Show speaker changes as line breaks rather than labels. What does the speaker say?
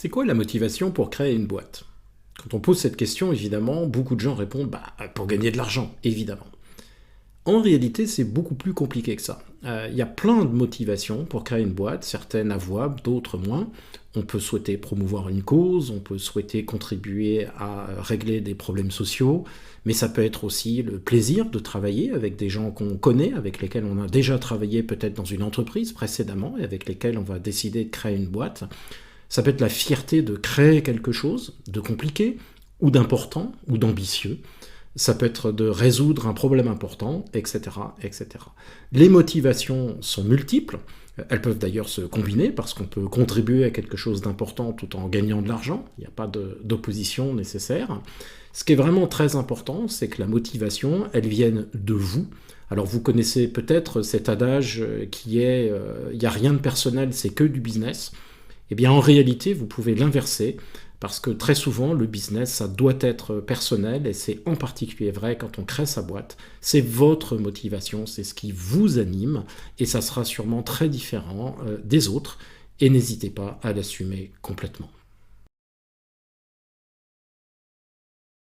C'est quoi la motivation pour créer une boîte? Quand on pose cette question, évidemment, beaucoup de gens répondent pour gagner de l'argent, évidemment. En réalité, c'est beaucoup plus compliqué que ça. Il y a plein de motivations pour créer une boîte, certaines avouables, d'autres moins. On peut souhaiter promouvoir une cause, on peut souhaiter contribuer à régler des problèmes sociaux, mais ça peut être aussi le plaisir de travailler avec des gens qu'on connaît, avec lesquels on a déjà travaillé peut-être dans une entreprise précédemment et avec lesquels on va décider de créer une boîte. Ça peut être la fierté de créer quelque chose de compliqué, ou d'important, ou d'ambitieux. Ça peut être de résoudre un problème important, etc., etc. Les motivations sont multiples. Elles peuvent d'ailleurs se combiner parce qu'on peut contribuer à quelque chose d'important tout en gagnant de l'argent. Il n'y a pas d'opposition nécessaire. Ce qui est vraiment très important, c'est que la motivation, elle vienne de vous. Alors vous connaissez peut-être cet adage qui est il n'y a rien de personnel, c'est que du business. Eh bien en réalité, vous pouvez l'inverser. Parce que très souvent, le business, ça doit être personnel, et c'est en particulier vrai quand on crée sa boîte. C'est votre motivation, c'est ce qui vous anime, et ça sera sûrement très différent des autres, et n'hésitez pas à l'assumer complètement.